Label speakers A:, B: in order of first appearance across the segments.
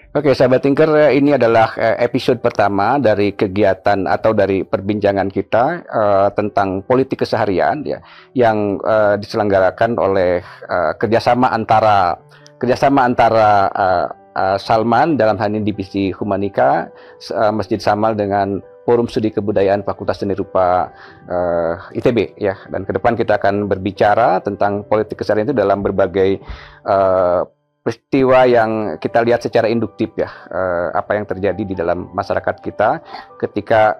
A: Oke, sahabat Tinker, ini adalah episode pertama dari kegiatan atau dari perbincangan kita tentang politik keseharian ya, yang diselenggarakan oleh kerjasama antara Salman dalam hal ini Divisi Humanika, Masjid Samal dengan Forum Studi Kebudayaan Fakultas Seni Rupa ITB ya. Dan ke depan kita akan berbicara tentang politik keseharian itu dalam berbagai peristiwa yang kita lihat secara induktif ya, apa yang terjadi di dalam masyarakat kita ketika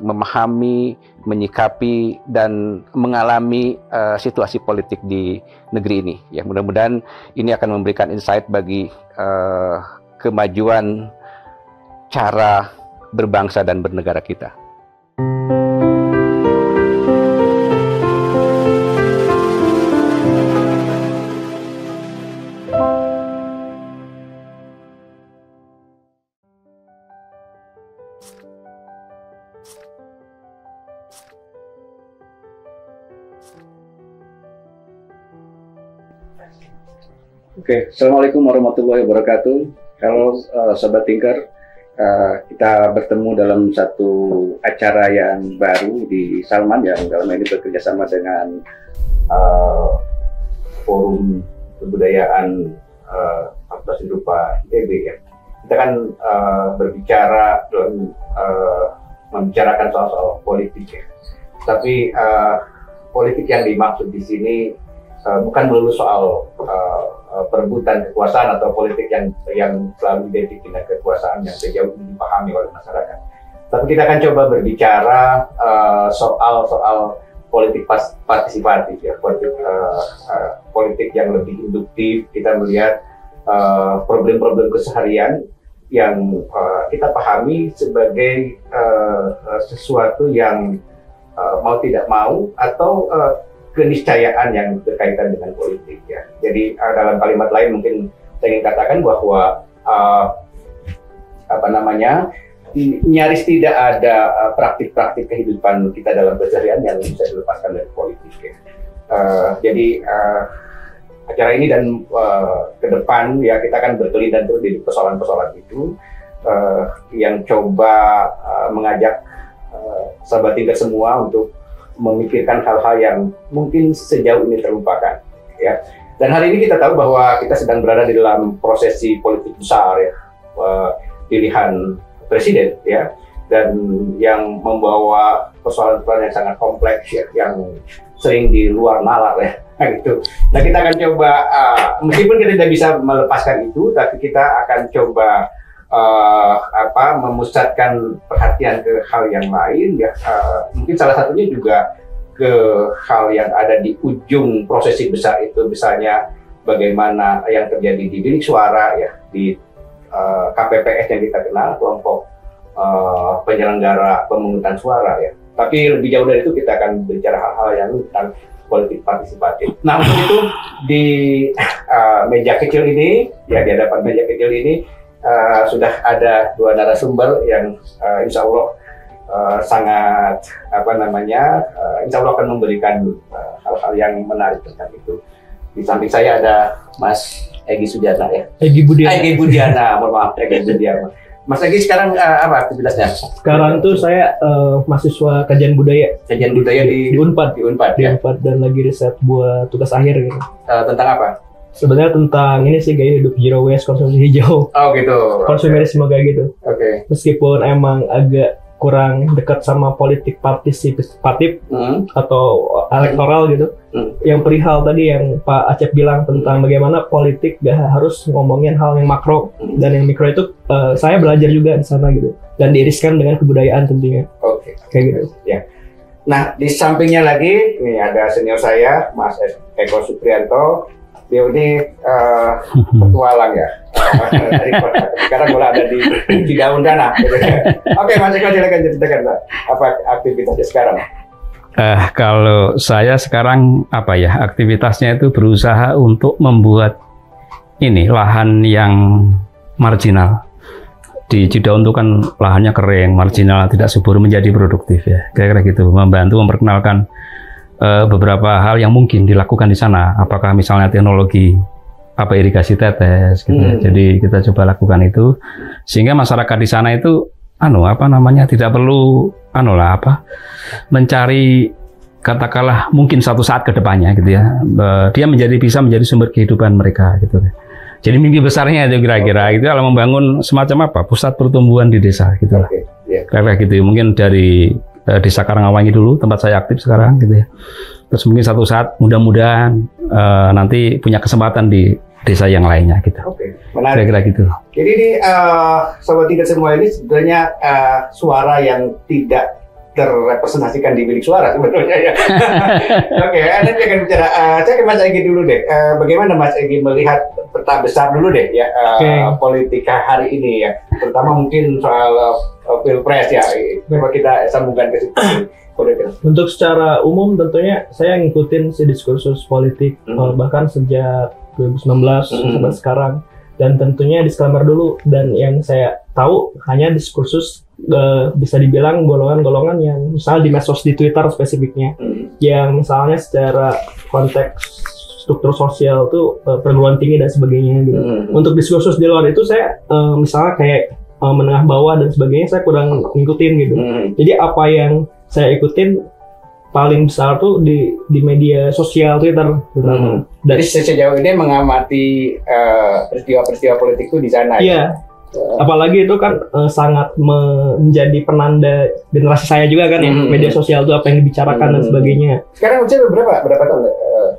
A: memahami, menyikapi dan mengalami situasi politik di negeri ini ya. Mudah-mudahan ini akan memberikan insight bagi kemajuan cara berbangsa dan bernegara kita. Oke, Assalamualaikum warahmatullahi wabarakatuh. Halo Sobat Tinker, kita bertemu dalam satu acara yang baru di Salman yang dalam ini bekerja sama dengan Forum Kebudayaan Fakultas Seni Rupa ITB ya. Kita kan berbicara dan membicarakan soal politik ya. Tapi politik yang dimaksud di sini bukan melulu soal perebutan kekuasaan atau politik yang selalu identik dengan kekuasaan yang sejauh ini dipahami oleh masyarakat. Tapi kita akan coba berbicara soal politik partisipatif ya, politik yang lebih induktif. Kita melihat problem-problem keseharian yang kita pahami sebagai sesuatu yang mau tidak mau atau keniscayaan yang berkaitan dengan politik ya. Jadi dalam kalimat lain mungkin saya ingin katakan bahwa nyaris tidak ada praktik-praktik kehidupan kita dalam keseharian yang bisa dilepaskan dari politik ya. Jadi acara ini dan ke depan ya kita akan berkelindan terus di persoalan-persoalan itu yang coba mengajak sahabat Tinker semua untuk memikirkan hal-hal yang mungkin sejauh ini terlupakan ya. Dan hari ini kita tahu bahwa kita sedang berada di dalam prosesi politik besar ya, pilihan presiden ya, dan yang membawa persoalan-persoalan yang sangat kompleks ya, yang sering di luar nalar ya gitu. Nah kita akan coba meskipun kita tidak bisa melepaskan itu, tapi kita akan coba memusatkan perhatian ke hal yang lain ya, mungkin salah satunya juga ke hal yang ada di ujung prosesi besar itu, misalnya bagaimana yang terjadi di bilik suara ya, di KPPS yang kita kenal, kelompok penyelenggara pemungutan suara ya. Tapi lebih jauh dari itu kita akan bicara hal-hal yang tentang politik partisipatif. Nah untuk itu di meja kecil ini ya, di hadapan meja kecil ini sudah ada dua narasumber yang insya Allah sangat insya Allah akan memberikan hal-hal yang menarik tentang itu. Di samping saya ada Mas Egy Sudiana ya. Egy Budiana, mohon maaf, Egy Budiana. Mas Egy sekarang apa aktivitasnya?
B: Sekarang tuh saya mahasiswa kajian budaya.
A: Kajian budaya di
B: Unpad.
A: Di Unpad ya.
B: Dan lagi riset buat tugas akhir gitu.
A: Tentang apa?
B: Sebenarnya tentang ini sih, gaya hidup zero waste, konsumsi hijau.
A: Oh gitu.
B: Konsumerisme kayak gitu.
A: Oke.
B: Meskipun emang agak kurang dekat sama politik partisipatif atau elektoral gitu. Yang perihal tadi yang Pak Acep bilang tentang bagaimana politik gak harus ngomongin hal yang makro, dan yang mikro itu saya belajar juga di sana gitu. Dan diiriskan dengan kebudayaan tentunya. Oke. Kayak gitu.
A: Ya. Nah, di sampingnya lagi ini ada senior saya, Mas Eko Suprianto. Dia ini petualang ya. Sekarang mulai ada di Daun Dana. Oke, Mas Eko silakan ceritakan apa aktivitasnya sekarang.
C: Kalau saya sekarang aktivitasnya itu berusaha untuk membuat ini lahan yang marginal. Di Cidaun itu kan lahannya kering, marginal, tidak subur menjadi produktif ya. Kira-kira gitu, membantu memperkenalkan beberapa hal yang mungkin dilakukan di sana. Apakah misalnya teknologi apa irigasi tetes gitu ya. Jadi kita coba lakukan itu sehingga masyarakat di sana itu tidak perlu mencari katakanlah mungkin suatu saat ke depannya gitu ya. Dia bisa menjadi sumber kehidupan mereka gitu. Jadi mimpi besarnya itu kira-kira gitu kalau membangun semacam pusat pertumbuhan di desa gitu lah. Kayak gitu mungkin dari Desa Karangwangi dulu tempat saya aktif sekarang gitu ya. Terus mungkin suatu saat mudah-mudahan nanti punya kesempatan di desa yang lainnya gitu.
A: Menarik.
C: Kira-kira gitu.
A: Jadi ini sobat Tingkat Semua ini sebenarnya suara yang tidak terrepresentasikan di bilik suara sebetulnya ya. Nanti akan bicara. Saya ke Mas Egy dulu deh. Bagaimana Mas Egy melihat peta besar dulu deh ya politika hari ini ya. Terutama mungkin soal pilpres ya. Coba kita sambungkan ke situ.
B: Untuk secara umum tentunya saya ngikutin si diskursus politik bahkan sejak 2019 sampai sekarang, dan tentunya disclaimer dulu, dan yang saya tahu hanya diskursus bisa dibilang golongan-golongan yang misalnya di medsos, di Twitter spesifiknya, yang misalnya secara konteks struktur sosial tuh perguruan tinggi dan sebagainya gitu. Untuk diskursus di luar itu saya misalnya kayak menengah bawah dan sebagainya saya kurang ngikutin gitu. Jadi apa yang saya ikutin paling besar tuh di media sosial Twitter gitu.
A: Jadi sejauh ini mengamati peristiwa-peristiwa politik itu di sana.
B: Iya. Apalagi itu kan sangat menjadi penanda generasi saya juga kan ya, media sosial itu apa yang dibicarakan dan sebagainya.
A: Sekarang usia berapa tahun?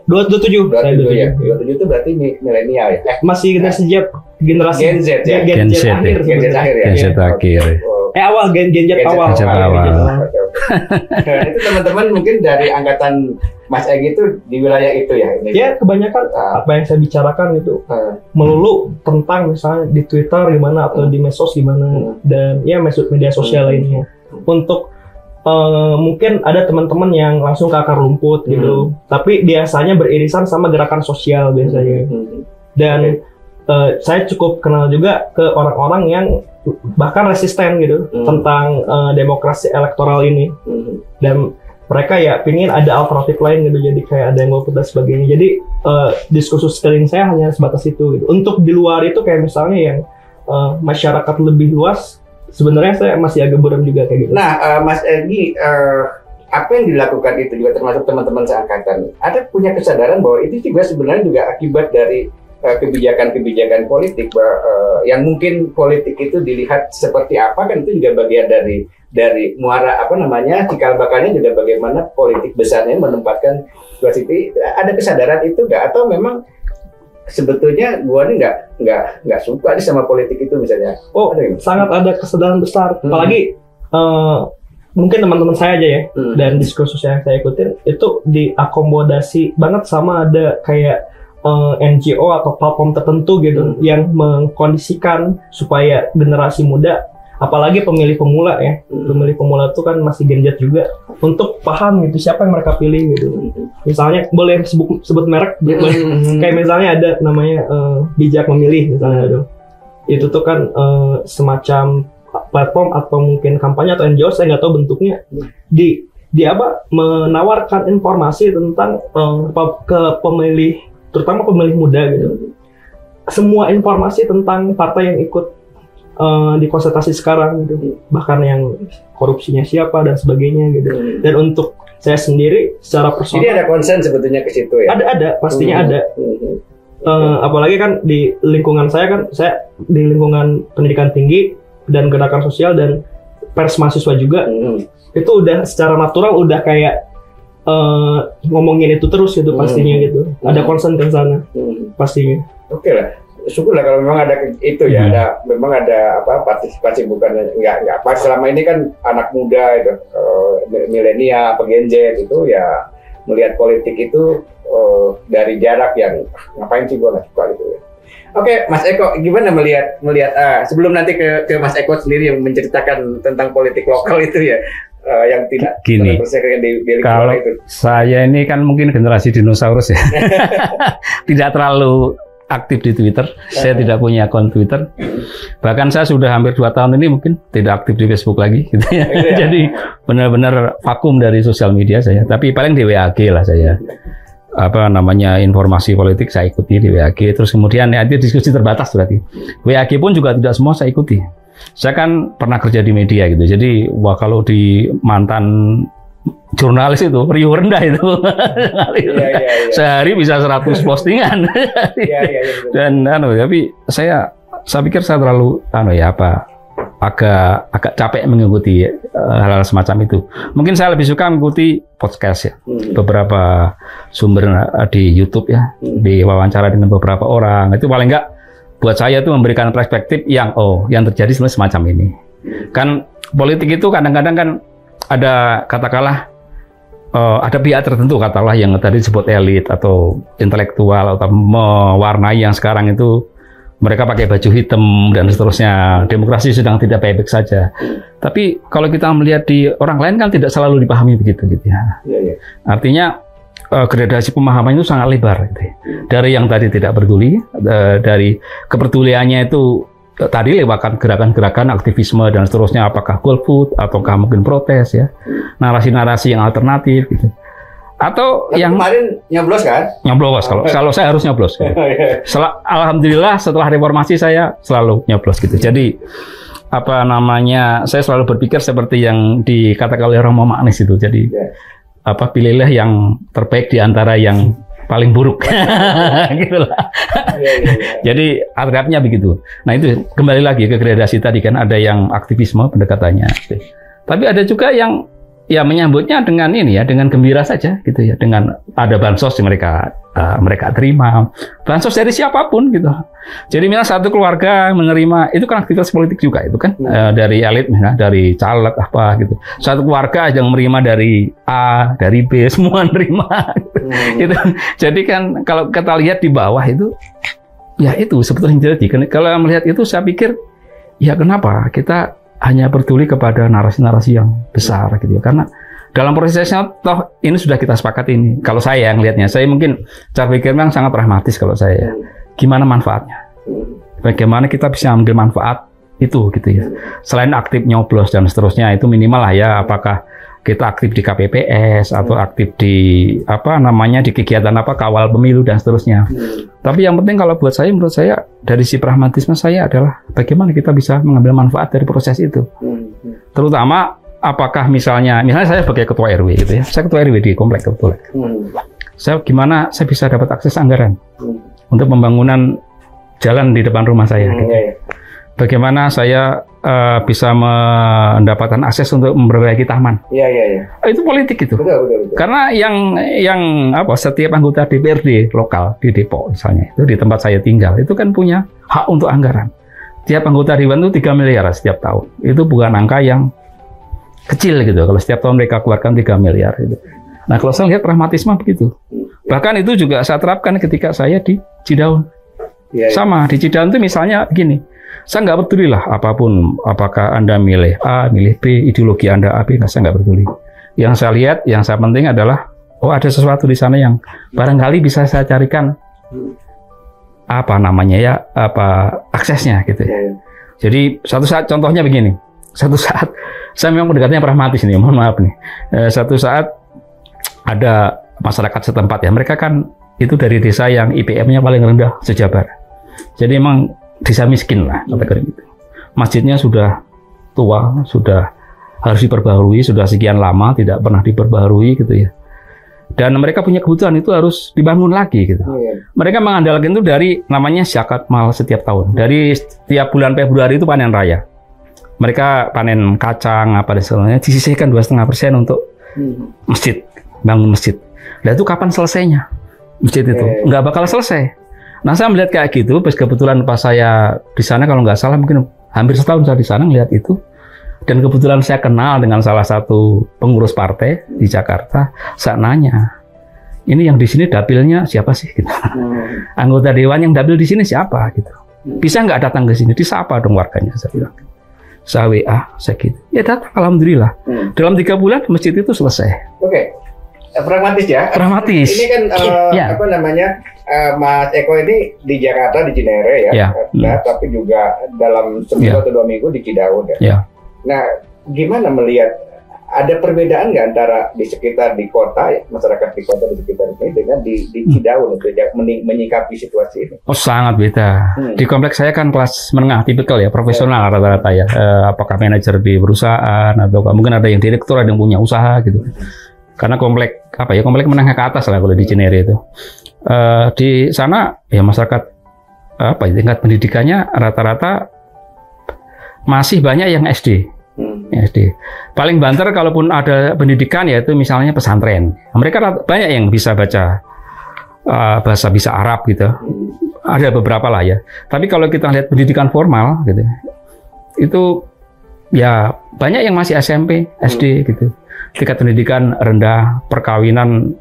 B: 27.
A: 27 ya. 27 itu berarti milenial ya.
B: Masih generasi
A: Gen Z ya.
B: Gen Z akhir ya.
C: Gen Z akhir.
B: Awal Gen Z awal.
A: Nah, itu teman-teman mungkin dari angkatan Mas Egy itu di wilayah itu ya.
B: Ya kebanyakan apa yang saya bicarakan itu melulu tentang misalnya di Twitter gimana atau di medsos gimana, dan ya media sosial lainnya. Untuk mungkin ada teman-teman yang langsung ke akar rumput gitu, tapi biasanya beririsan sama gerakan sosial biasanya. Dan saya cukup kenal juga ke orang-orang yang bahkan resisten gitu tentang demokrasi elektoral ini, dan mereka ya pingin ada alternatif lain gitu, jadi kayak ada yang golput dan sebagainya. Jadi diskursus sekeliling saya hanya sebatas itu gitu. Untuk di luar itu kayak misalnya yang masyarakat lebih luas, sebenarnya saya masih agak buram juga kayak gitu.
A: Nah, Mas Egy, apa yang dilakukan itu juga termasuk teman-teman seangkatan, ada punya kesadaran bahwa itu juga sebenarnya juga akibat dari kebijakan-kebijakan politik, yang mungkin politik itu dilihat seperti apa, kan itu juga bagian dari muara cikal bakalnya juga bagaimana politik besarnya menempatkan situasi itu. Ada kesadaran itu nggak, atau memang sebetulnya gua ini nggak suka nih sama politik itu misalnya?
B: Sangat ada kesadaran besar, apalagi mungkin teman-teman saya aja ya, dan diskursus yang saya ikutin itu diakomodasi banget sama ada kayak NGO atau platform tertentu gitu yang mengkondisikan supaya generasi muda, apalagi pemilih pemula ya, pemilih pemula itu kan masih Gen Z juga, untuk paham gitu siapa yang mereka pilih gitu. Misalnya boleh sebut merek, kayak misalnya ada namanya Bijak Memilih misalnya gitu. Itu tuh kan semacam platform atau mungkin kampanye atau NGO, saya nggak tahu bentuknya, di menawarkan informasi tentang ke pemilih, terutama pemilih muda gitu, semua informasi tentang partai yang ikut di konsultasi sekarang gitu, bahkan yang korupsinya siapa dan sebagainya gitu. Dan untuk saya sendiri secara personal,
A: jadi ada konsen sebetulnya ke situ ya?
B: Ada pastinya ada. Apalagi kan di lingkungan saya di lingkungan pendidikan tinggi dan gerakan sosial dan pers mahasiswa juga, itu udah secara natural udah kayak ngomongin itu terus gitu pastinya gitu. Ada concern ke sana pastinya.
A: Oke lah, syukurlah kalau memang ada itu ya, memang ada partisipasi, bukan nggak apa. Selama ini kan anak muda itu milenial, Gen Z itu ya melihat politik itu dari jarak yang ngapain sih gue nggak suka gitu ya. Oke, Mas Eko, gimana melihat sebelum nanti ke Mas Eko sendiri yang menceritakan tentang politik lokal itu ya, yang tidak
C: gini, kalau itu. Saya ini kan mungkin generasi dinosaurus ya, tidak terlalu aktif di Twitter. Saya tidak punya akun Twitter. Bahkan saya sudah hampir 2 tahun ini mungkin tidak aktif di Facebook lagi gitu ya. Jadi benar-benar vakum dari sosial media saya. Tapi paling di WAG lah saya. apa namanya informasi politik saya ikuti di WAG. Terus kemudian ya itu diskusi terbatas berarti. WAG pun juga tidak semua saya ikuti. Saya kan pernah kerja di media gitu. Jadi wah kalau di mantan jurnalis itu riuh rendah itu. Sehari bisa 100 postingan. Dan tapi saya pikir saya terlalu agak capek mengikuti hal-hal semacam itu. Mungkin saya lebih suka mengikuti podcast ya. Beberapa sumber di YouTube ya, di wawancara dengan beberapa orang. Itu paling enggak buat saya itu memberikan perspektif yang terjadi sebenarnya semacam ini. Kan politik itu kadang-kadang kan ada katakanlah ada pihak tertentu katakanlah yang tadi disebut elit atau intelektual atau mewarnai yang sekarang itu mereka pakai baju hitam dan seterusnya. Demokrasi sedang tidak baik-baik saja. Tapi kalau kita melihat di orang lain kan tidak selalu dipahami begitu gitu ya. Artinya gradasi pemahaman itu sangat lebar gitu ya. Dari yang tadi tidak peduli, dari kepeduliannya itu tadi lewat gerakan-gerakan aktivisme dan seterusnya, apakah golput ataukah mungkin protes ya. Narasi-narasi yang alternatif gitu. Atau yang
A: kemarin nyoblos kan?
C: Nyoblos kalau saya harus nyoblos. Alhamdulillah setelah reformasi saya selalu nyoblos gitu. Jadi apa namanya? Saya selalu berpikir seperti yang dikatakan oleh Romo Magnis itu. Jadi pilihlah yang terbaik di antara yang paling buruk. Gitulah. Jadi artinya begitu. Nah, itu kembali lagi ke gradasi tadi kan, ada yang aktivisme pendekatannya. Tapi ada juga yang ya menyambutnya dengan ini ya, dengan gembira saja gitu ya, dengan ada bansos yang mereka terima, bansos dari siapapun gitu. Jadi misalnya satu keluarga menerima, itu kan aktivitas politik juga itu kan, dari elit misalnya, dari caleg apa gitu. Satu keluarga yang menerima dari A, dari B, semua menerima. Gitu. Jadi kan kalau kita lihat di bawah itu, ya itu sebetulnya jadi. Kalau melihat itu saya pikir, ya kenapa kita hanya peduli kepada narasi-narasi yang besar gitu ya, karena dalam prosesnya toh ini sudah kita sepakati ini. Kalau saya yang lihatnya, saya mungkin cara pikir memang sangat pragmatis kalau saya. Gimana manfaatnya? Bagaimana kita bisa ambil manfaat itu gitu ya. Selain aktif nyoblos dan seterusnya, itu minimal lah ya, apakah kita aktif di KPPS atau aktif di di kegiatan kawal pemilu dan seterusnya. Tapi yang penting kalau buat saya, menurut saya dari si pragmatisme saya adalah bagaimana kita bisa mengambil manfaat dari proses itu. Terutama apakah misalnya saya sebagai ketua RW gitu ya. Saya ketua RW di komplek kebetulan. Gimana saya bisa dapat akses anggaran untuk pembangunan jalan di depan rumah saya. Gitu. Bagaimana saya bisa mendapatkan akses untuk memperbaiki taman. Itu politik itu. Betul. Karena yang setiap anggota DPRD lokal di Depok misalnya, itu di tempat saya tinggal, itu kan punya hak untuk anggaran. Tiap anggota dewan itu 3 miliar setiap tahun. Itu bukan angka yang kecil gitu. Kalau setiap tahun mereka keluarkan 3 miliar gitu. Nah, kalau saya lihat pragmatisme begitu. Bahkan itu juga saya terapkan ketika saya di Cidaun. Sama di Cidaun itu misalnya begini. Saya nggak peduli lah apapun, apakah Anda milih A, milih B, ideologi Anda A, B, saya nggak peduli. Yang saya lihat, yang saya penting adalah, ada sesuatu di sana yang barangkali bisa saya carikan aksesnya gitu ya. Jadi satu saat contohnya begini, satu saat saya memang pendekatannya pragmatis nih, mohon maaf nih. Satu saat ada masyarakat setempat ya, mereka kan itu dari desa yang IPM-nya paling rendah se-Jabar. Jadi emang desa miskin lah, katakan gitu. Masjidnya sudah tua, sudah harus diperbaharui, sudah sekian lama tidak pernah diperbaharui gitu ya. Dan mereka punya kebutuhan itu harus dibangun lagi gitu. Mereka mengandalkan itu dari namanya zakat mal setiap tahun. Dari setiap bulan Februari itu panen raya. Mereka panen kacang dan sebagainya, disisihkan 2,5% untuk masjid, bangun masjid. Nah itu kapan selesainya masjid itu? Nggak bakal selesai. Nah, saya melihat kayak gitu, kebetulan pas saya di sana, kalau nggak salah mungkin hampir setahun saya di sana melihat itu. Dan kebetulan saya kenal dengan salah satu pengurus partai di Jakarta. Saya nanya, ini yang di sini dapilnya siapa sih? Gitu. Anggota dewan yang dapil di sini siapa? Gitu. Bisa nggak datang ke sini? Disapa dong warganya, saya bilang. Saya WA, saya gitu. Ya datang, alhamdulillah. Dalam 3 bulan masjid itu selesai.
A: Oke. Pragmatis ya.
C: Pragmatis.
A: Ini kan Mas Eko ini di Jakarta di Cinere ya. Tapi juga dalam seminggu atau 2 minggu di Cidaun ya. Nah, gimana melihat ada perbedaan nggak antara di sekitar di kota ya, masyarakat di kota di sekitar ini dengan di Cidaun itu menyikapi situasi ini?
C: Oh, sangat beda. Di kompleks saya kan kelas menengah tipikal ya, profesional rata-rata ya. Apakah manajer di perusahaan atau mungkin ada yang direktur, ada yang punya usaha gitu. Karena komplek komplek menengah ke atas lah kalau di Cinere itu. Di sana ya masyarakat tingkat pendidikannya rata-rata masih banyak yang SD. SD. Paling banter kalaupun ada pendidikan yaitu misalnya pesantren. Mereka banyak yang bisa baca bisa Arab gitu. Ada beberapa lah ya. Tapi kalau kita lihat pendidikan formal gitu, itu ya banyak yang masih SMP, SD gitu. Tingkat pendidikan rendah, perkawinan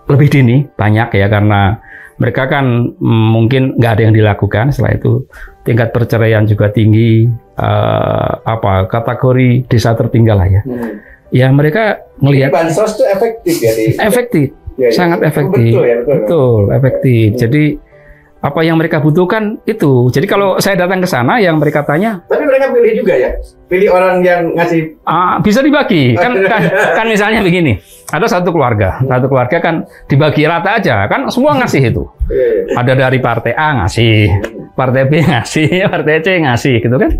C: lebih dini banyak ya karena mereka kan mungkin nggak ada yang dilakukan. Setelah itu tingkat perceraian juga tinggi, kategori desa tertinggal lah ya. Ya mereka melihat
A: bansos itu efektif ya?
C: Efektif,
A: ya,
C: sangat efektif.
A: Betul, ya,
C: betul efektif. Jadi apa yang mereka butuhkan itu. Jadi kalau saya datang ke sana, yang mereka tanya.
A: Tapi mereka pilih juga ya, pilih orang yang ngasih.
C: Bisa dibagi. Kan misalnya begini, ada satu keluarga kan dibagi rata aja, kan semua ngasih itu. Ada dari partai A ngasih, partai B ngasih, partai C ngasih, gitu kan?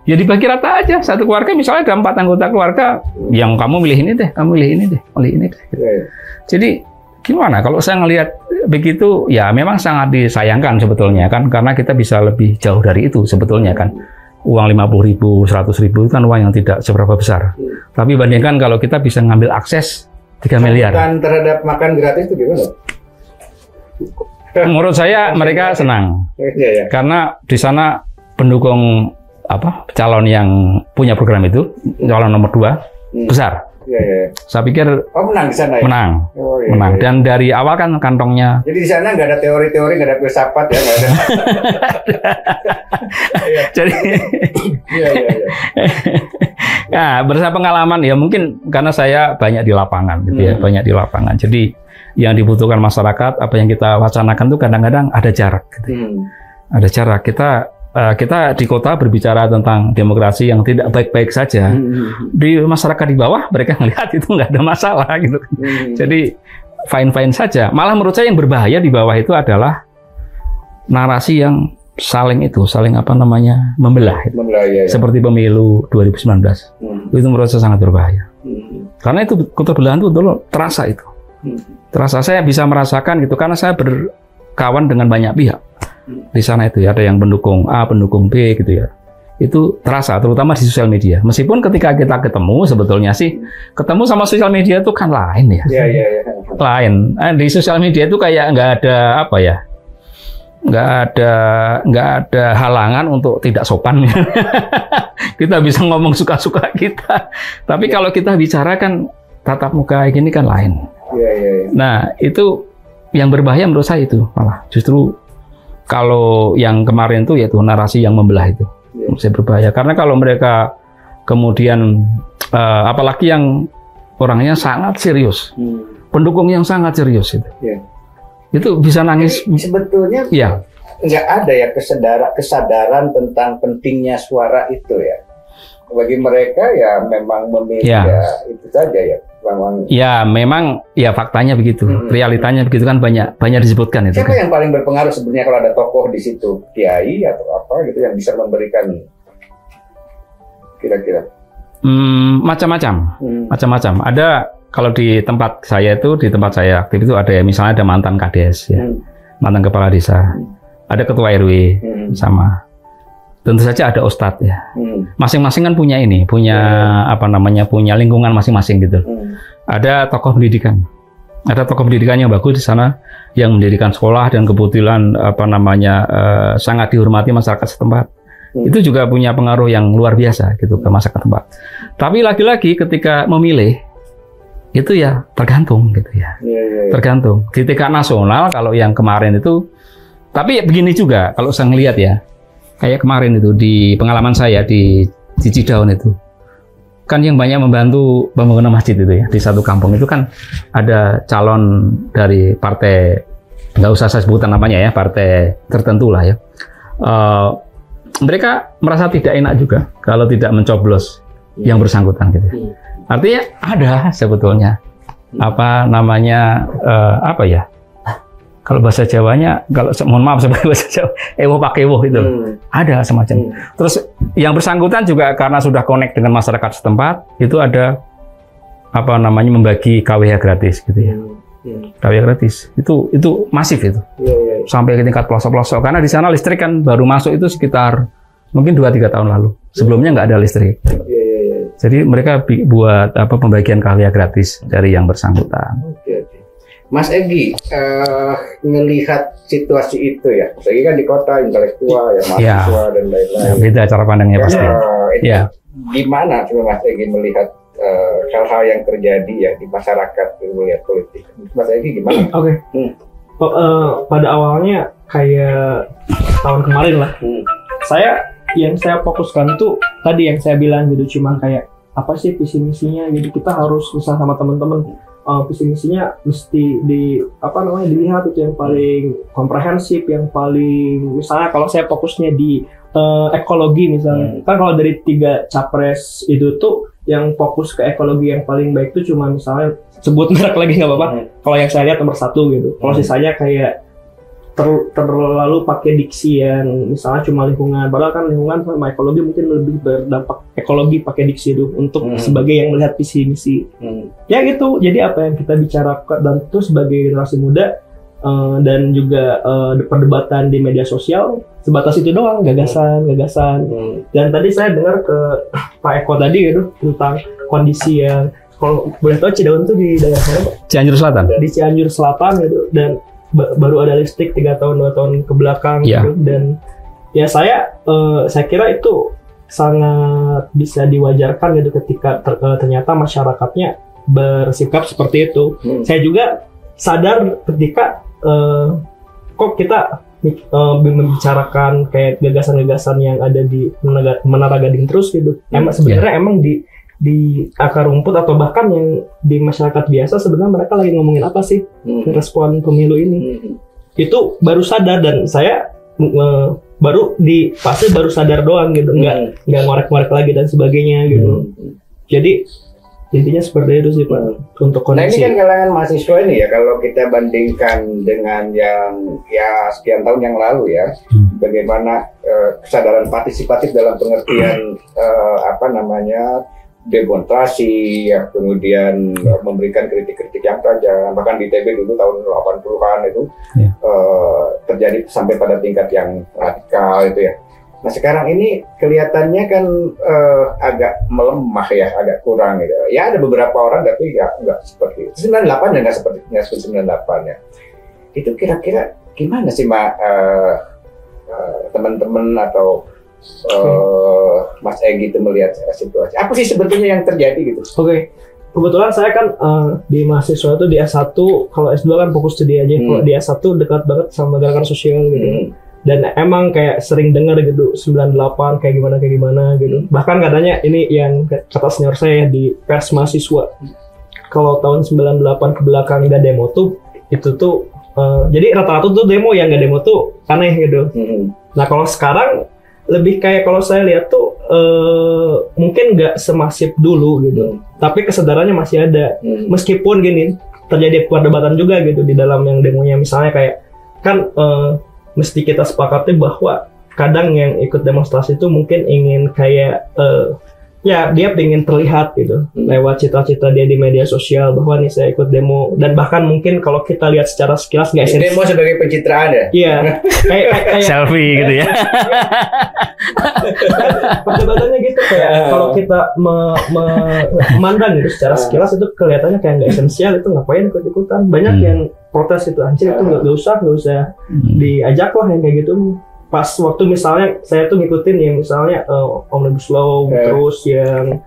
C: Ya dibagi rata aja. Satu keluarga misalnya ada 4 anggota keluarga, yang kamu milih ini deh, kamu milih ini deh, milih ini deh. Gitu. Jadi gimana kalau saya ngelihat begitu ya memang sangat disayangkan sebetulnya kan karena kita bisa lebih jauh dari itu sebetulnya kan uang 50.000, 100.000 itu kan uang yang tidak seberapa besar tapi bandingkan kalau kita bisa ngambil akses 3 miliar.
A: Dan terhadap makan gratis itu gimana?
C: Menurut saya mereka senang karena di sana pendukung calon yang punya program itu calon nomor 2 besar. Saya pikir
A: menang di sana ya?
C: Menang. Dan dari awal kan kantongnya.
A: Jadi di sana nggak ada teori-teori, nggak ada filsafat ya, nggak ada.
C: Jadi, nah berdasarkan pengalaman ya mungkin karena saya banyak di lapangan gitu ya, banyak di lapangan. Jadi yang dibutuhkan masyarakat, apa yang kita wacanakan tuh kadang-kadang ada jarak. Gitu. Ada jarak. Kita di kota berbicara tentang demokrasi yang tidak baik-baik saja. Di masyarakat di bawah mereka melihat itu nggak ada masalah gitu. Jadi fine-fine saja. Malah menurut saya yang berbahaya di bawah itu adalah narasi yang saling membelah. Ya. Seperti pemilu 2019. Itu menurut saya sangat berbahaya. Karena itu keterbelahan itu dulu terasa itu. Terasa saya bisa merasakan gitu karena saya berkawan dengan banyak pihak. Di sana itu ya ada yang pendukung A, pendukung B gitu ya. Itu terasa terutama di sosial media. Meskipun ketika kita ketemu sebetulnya sih ketemu sama sosial media itu kan lain ya. Lain. Di sosial media itu kayak nggak ada nggak ada halangan untuk tidak sopan. Kita bisa ngomong suka-suka kita. Tapi kalau kita bicarakan tatap muka gini kan lain. Nah itu yang berbahaya menurut saya itu malah justru kalau yang kemarin itu yaitu narasi yang membelah itu saya berbahaya karena kalau mereka kemudian apalagi yang orangnya sangat serius pendukung yang sangat serius itu bisa nangis.
A: Sebetulnya nggak ada ya kesadaran tentang pentingnya suara itu ya bagi mereka ya memang memilih itu saja ya. Memang faktanya begitu, realitanya begitu kan banyak disebutkan itu. Siapa yang paling berpengaruh sebenarnya kalau ada tokoh di situ, kiai atau apa gitu yang bisa memberikan kira-kira?
C: Macam-macam. Ada kalau di tempat saya aktif itu ada misalnya ada mantan kades mantan kepala desa, ada ketua RW sama. Tentu saja ada ustadz ya. Masing-masing kan punya punya lingkungan masing-masing gitu. Ada tokoh pendidikan. Ada tokoh pendidikan yang bagus di sana yang mendirikan sekolah dan kebetulan sangat dihormati masyarakat setempat. Itu juga punya pengaruh yang luar biasa gitu ke masyarakat setempat. Tapi lagi-lagi ketika memilih itu ya tergantung gitu ya. Tergantung. Di tingkat nasional kalau yang kemarin itu tapi begini juga kalau saya ngelihat ya. Kayak kemarin itu di pengalaman saya di Cidaun itu kan yang banyak membantu pembangunan masjid itu ya di satu kampung itu kan ada calon dari partai nggak usah saya sebutkan namanya ya partai tertentu lah ya mereka merasa tidak enak juga kalau tidak mencoblos yang bersangkutan gitu. Artinya ada sebetulnya apa namanya apa ya? Kalau bahasa Jawanya, kalau mohon maaf sebagai bahasa Jawa, ewo pakewo itu ada semacam. Terus yang bersangkutan juga karena sudah connect dengan masyarakat setempat, itu ada apa namanya membagi KWH gratis gitu ya. KWH gratis itu masif itu, sampai ke tingkat pelosok-pelosok. Karena di sana listrik kan baru masuk itu sekitar mungkin 2-3 tahun lalu. Sebelumnya nggak ada listrik. Jadi mereka buat apa pembagian KWH gratis dari yang bersangkutan.
A: Mas Egy, ngelihat situasi itu ya, Mas Egy kan di kota intelektual ya, mahasiswa dan lain-lain.
C: Ya, beda cara pandangnya pasti.
A: Gimana coba Mas Egy melihat hal-hal yang terjadi ya di masyarakat melihat politik? Mas Egy gimana?
B: Oke. Pada awalnya kayak tahun kemarin lah, yang saya fokuskan tuh tadi yang saya bilang gitu, cuma kayak apa sih visi misinya gitu. Kita harus misal sama teman-teman visi misinya mesti dilihat itu yang paling komprehensif, yang paling misalnya kalau saya fokusnya di ekologi misalnya, kan kalau dari 3 capres itu tuh yang fokus ke ekologi yang paling baik itu cuma misalnya sebut merek lagi nggak apa-apa. Kalau yang saya lihat nomor 1 gitu. Kalau sisanya kayak terlalu pakai diksi yang misalnya cuma lingkungan, padahal kan lingkungan sama ekologi mungkin lebih berdampak. Ekologi pakai diksi itu untuk sebagai yang melihat visi misi. Ya gitu. Jadi apa yang kita bicarakan dan itu sebagai generasi muda dan juga perdebatan di media sosial sebatas itu doang, gagasan. Dan tadi saya dengar ke Pak Eko tadi gitu tentang kondisi yang kalau boleh tahu Cidaun itu di daerah mana Pak?
C: Cianjur Selatan.
B: Di Cianjur Selatan gitu, dan baru ada listrik 3 tahun 2 tahun ke belakang gitu. Dan ya saya kira itu sangat bisa diwajarkan gitu ketika ternyata masyarakatnya bersikap seperti itu. Saya juga sadar ketika kok kita membicarakan kayak gagasan-gagasan yang ada di Menara Gading terus gitu. Sebenarnya emang di akar rumput atau bahkan yang di masyarakat biasa sebenarnya mereka lagi ngomongin apa sih respon pemilu ini. Itu baru sadar, dan saya baru di fase baru sadar doang gitu, nggak ngorek-ngorek lagi dan sebagainya gitu. Jadi intinya seperti itu sih Pak untuk kondisi.
A: Nah ini kan kalangan mahasiswa ini ya, kalau kita bandingkan dengan yang ya sekian tahun yang lalu ya, bagaimana kesadaran partisipatif dalam pengertian demonstrasi, ya, kemudian memberikan kritik-kritik yang tajam, bahkan di TB dulu tahun 80-an itu terjadi sampai pada tingkat yang radikal itu ya. Nah sekarang ini kelihatannya kan agak melemah ya, agak kurang gitu. Ya ada beberapa orang tapi nggak seperti 98 ya, nggak seperti 98 ya. Itu kira-kira gimana sih teman-teman atau Mas Egy itu melihat situasi? Apa sih sebetulnya yang terjadi gitu?
B: Oke. Kebetulan saya kan di mahasiswa itu di S1, kalau S2 kan fokus studi aja. Kalau di S1 dekat banget sama gerakan sosial gitu. Dan emang kayak sering dengar gitu 98 kayak gimana gitu. Bahkan katanya ini yang kata senior saya di pers mahasiswa. Kalau tahun 98 ke belakang nggak demo tuh itu tuh jadi rata-rata tuh demo, yang nggak demo tuh aneh gitu. Nah kalau sekarang lebih kayak kalau saya lihat tuh mungkin nggak semasif dulu gitu, tapi kesadarannya masih ada. Meskipun gini terjadi perdebatan juga gitu di dalam yang demonya, misalnya kayak kan mesti kita sepakati bahwa kadang yang ikut demonstrasi itu mungkin ingin kayak ya dia pengen terlihat gitu lewat cita-cita dia di media sosial bahwa nih saya ikut demo, dan bahkan mungkin kalau kita lihat secara sekilas nggak esensial.
A: Demo sebagai pencitraan ya?
B: Iya, kayak
C: selfie gitu ya.
B: Perdebatannya gitu kayak kalau kita memandang gitu secara sekilas itu kelihatannya kayak nggak esensial, itu ngapain ikut-ikutan. Banyak yang protes itu, anjir itu nggak usah diajak lah yang kayak gitu. Pas waktu misalnya saya tuh ngikutin yang misalnya Omnibus Law, terus yang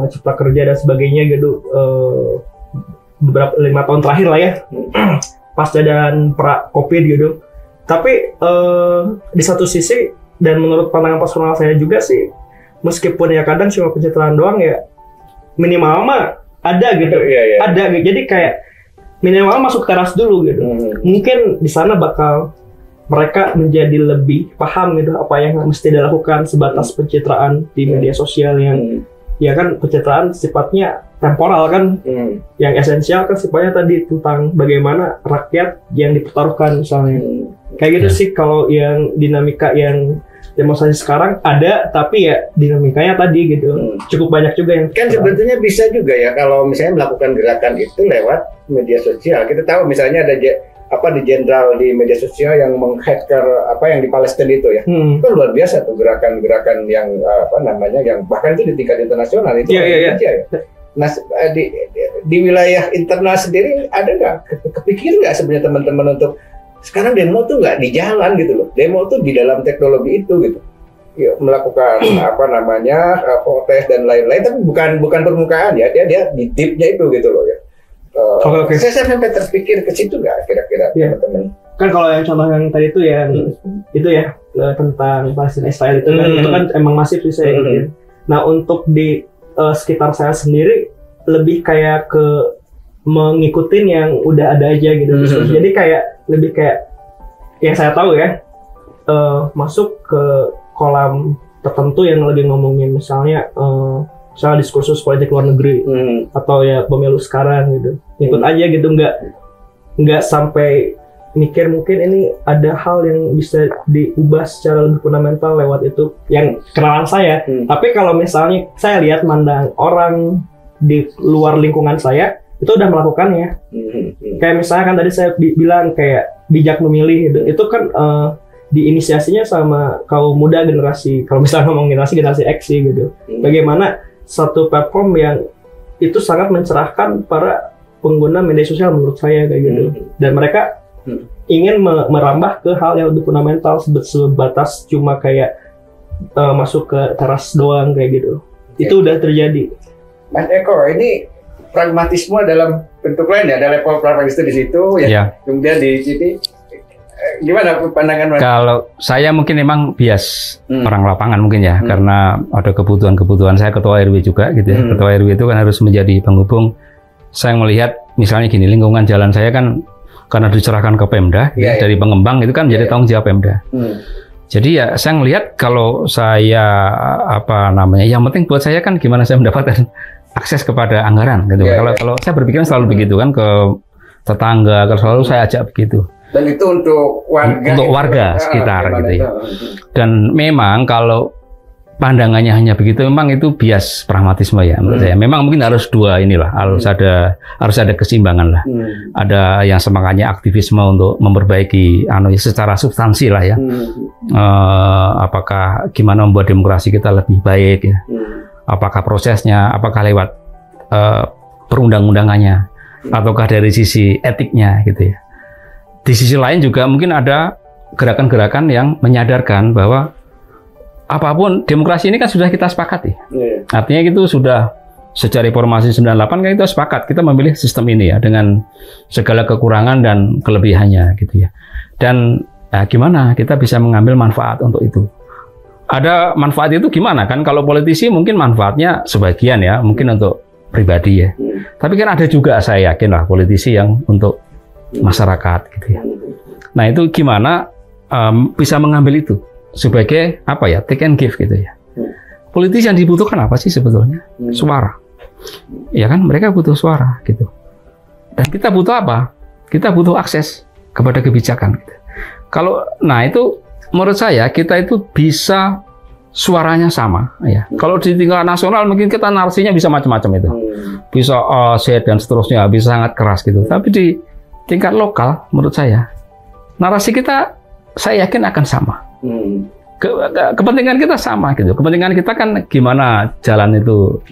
B: Cipta Kerja dan sebagainya gitu, beberapa 5 tahun terakhir lah ya, pasca dan pra Covid gitu. Tapi di satu sisi dan menurut pandangan personal saya juga sih, meskipun ya kadang cuma pencitraan doang ya, minimal mah ada gitu, ada gitu. Jadi kayak minimal masuk teras dulu gitu. Mungkin di sana bakal mereka menjadi lebih paham gitu apa yang mesti dilakukan sebatas pencitraan di media sosial ya kan pencitraan sifatnya temporal kan, yang esensial kan sifatnya tadi tentang bagaimana rakyat yang dipertaruhkan misalnya. Kayak gitu sih kalau yang dinamika yang demonstrasi sekarang ada, tapi ya dinamikanya tadi gitu cukup banyak juga yang
D: kan sebetulnya bisa juga ya kalau misalnya melakukan gerakan itu lewat media sosial. Kita tahu misalnya ada di jenderal di media sosial yang menghacker yang di Palestina itu ya, itu luar biasa tuh gerakan-gerakan yang yang bahkan itu di tingkat internasional itu ya. Nah di wilayah internal sendiri ada nggak kepikir nggak sebenarnya teman-teman untuk sekarang demo tuh nggak di jalan gitu loh, demo tuh di dalam teknologi itu gitu, ya, melakukan protes dan lain-lain, tapi bukan permukaan ya, dia di deepnya itu gitu loh ya.
B: Okay.
D: Saya sampai terpikir ke situ nggak kira-kira teman-teman?
B: Kan kalau yang contoh yang tadi itu yang itu ya tentang Palestina Israel itu kan itu kan emang masif sih saya yakin. Nah untuk di sekitar saya sendiri lebih kayak ke mengikutin yang udah ada aja gitu. Jadi kayak lebih kayak yang saya tahu ya masuk ke kolam tertentu yang lagi ngomongin misalnya diskursus politik luar negeri atau ya pemilu sekarang gitu, ikut aja gitu, nggak sampai mikir mungkin ini ada hal yang bisa diubah secara lebih fundamental lewat itu yang kenalan saya. Tapi kalau misalnya saya lihat mandang orang di luar lingkungan saya itu udah melakukannya. Kayak misalnya kan tadi saya bilang kayak bijak memilih gitu. Itu kan diinisiasinya sama kaum muda generasi, kalau misalnya ngomong generasi X sih gitu. Bagaimana satu platform yang itu sangat mencerahkan para pengguna media sosial menurut saya kayak gitu. Dan mereka ingin merambah ke hal yang lebih fundamental sebatas cuma kayak masuk ke teras doang kayak gitu. Itu udah terjadi.
D: Mas Eko, ini pragmatisme dalam bentuk lain ya, ada level pragmatisme di situ ya. Kemudian di sini gimana pandangan Mas?
C: Kalau saya mungkin memang bias orang lapangan mungkin ya, karena ada kebutuhan saya ketua RW juga gitu ya. Ketua RW itu kan harus menjadi penghubung. Saya melihat misalnya gini, lingkungan jalan saya kan karena diserahkan ke Pemda dari pengembang itu kan menjadi tanggung jawab Pemda. Jadi ya saya ngelihat kalau saya yang penting buat saya kan gimana saya mendapatkan akses kepada anggaran gitu. Kalau saya berpikir selalu begitu kan, ke tetangga kalau selalu saya ajak begitu.
D: Dan itu untuk
C: warga sekitar gitu ya. Dan memang kalau pandangannya hanya begitu, memang itu bias pragmatisme ya menurut saya. Memang mungkin harus dua inilah, harus ada keseimbangan lah. Ada yang semangatnya aktivisme untuk memperbaiki secara substansi lah ya. Apakah gimana membuat demokrasi kita lebih baik ya. Apakah prosesnya, apakah lewat perundang-undangannya, ataukah dari sisi etiknya gitu ya. Di sisi lain juga mungkin ada gerakan-gerakan yang menyadarkan bahwa apapun demokrasi ini kan sudah kita sepakati. Artinya itu sudah sejak reformasi 98 kan kita sepakat kita memilih sistem ini ya dengan segala kekurangan dan kelebihannya gitu ya. Dan gimana kita bisa mengambil manfaat untuk itu? Ada manfaat itu gimana kan? Kalau politisi mungkin manfaatnya sebagian ya, mungkin untuk pribadi ya. Tapi kan ada juga saya yakin lah politisi yang untuk masyarakat gitu ya. Nah itu gimana bisa mengambil itu sebagai take and give gitu ya. Politisi yang dibutuhkan apa sih sebetulnya? Suara. Ya kan mereka butuh suara gitu. Dan kita butuh apa? Kita butuh akses kepada kebijakan gitu. Itu menurut saya kita itu bisa suaranya sama ya. Kalau di tingkat nasional mungkin kita narasinya bisa macam-macam itu. Bisa Z dan seterusnya, bisa sangat keras gitu. Tapi di tingkat lokal menurut saya narasi kita saya yakin akan sama. Kepentingan kita sama gitu. Kepentingan kita kan gimana jalan itu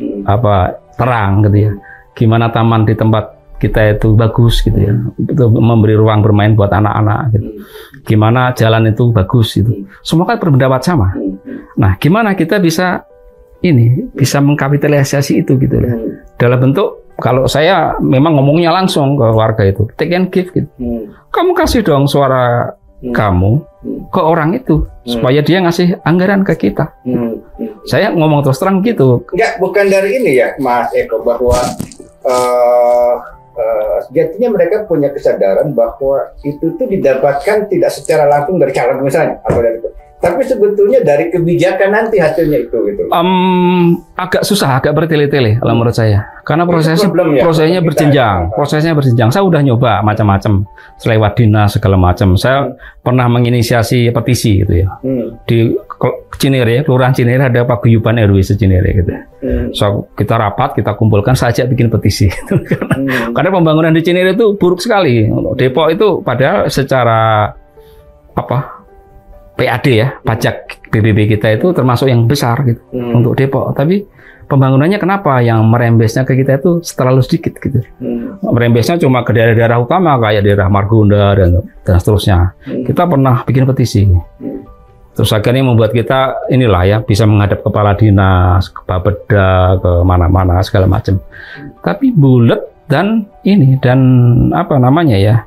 C: terang gitu ya. Gimana taman di tempat kita itu bagus gitu ya. Itu memberi ruang bermain buat anak-anak gitu. Gimana jalan itu bagus gitu. Semua kan berpendapat sama. Nah, gimana kita bisa mengkapitalisasi itu gitu ya. Dalam bentuk kalau saya memang ngomongnya langsung ke warga itu, take and give gitu. Kamu kasih dong suara kamu ke orang itu supaya dia ngasih anggaran ke kita. Saya ngomong terus terang gitu.
D: Bukan dari ini ya, Mas Eko, bahwa sejatinya mereka punya kesadaran bahwa itu tuh didapatkan tidak secara langsung dari calon misalnya, atau dari Tapi sebetulnya dari kebijakan nanti hasilnya itu gitu.
C: Agak susah, agak bertele-tele kalau menurut saya. Karena prosesnya berjenjang. Prosesnya berjenjang. Saya udah nyoba macam-macam, selewat dinas segala macam. Saya pernah menginisiasi petisi gitu ya. Di Cinere, Kelurahan Cinere ada paguyuban RW se-Cinere gitu. So kita rapat, kita kumpulkan saja bikin petisi. Karena pembangunan di Cinere itu buruk sekali. Depok itu padahal secara PAD ya, pajak BBB kita itu termasuk yang besar gitu untuk Depok. Tapi pembangunannya kenapa yang merembesnya ke kita itu terlalu sedikit gitu. Merembesnya cuma ke daerah-daerah utama kayak daerah Margonda dan seterusnya. Kita pernah bikin petisi. Terus akhirnya membuat kita inilah ya bisa menghadap kepala dinas, ke Bapeda, ke mana-mana segala macam. Tapi bulat dan apa namanya ya?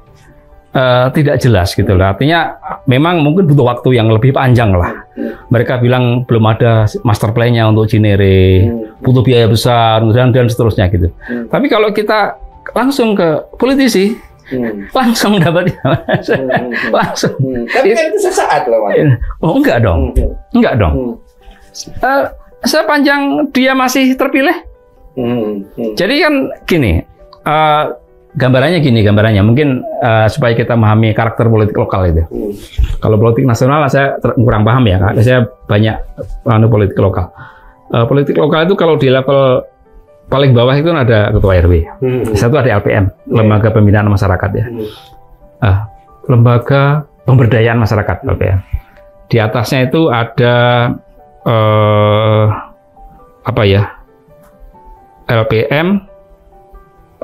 C: Tidak jelas gitu lah. Artinya memang mungkin butuh waktu yang lebih panjang lah. Mereka bilang belum ada master plan-nya untuk Cinere, butuh biaya besar dan seterusnya gitu. Tapi kalau kita langsung ke politisi, langsung dapatnya, langsung.
D: Tapi kan itu sesaat loh, Mas.
C: Oh enggak dong, enggak dong. Sepanjang dia masih terpilih. Jadi kan gini. Gambarannya mungkin supaya kita memahami karakter politik lokal itu. Kalau politik nasional saya kurang paham ya, karena saya banyak politik lokal. Politik lokal itu kalau di level paling bawah itu ada ketua RW, satu ada LPM, lembaga pembinaan masyarakat ya, lembaga pemberdayaan masyarakat LPM. Di atasnya itu ada LPM.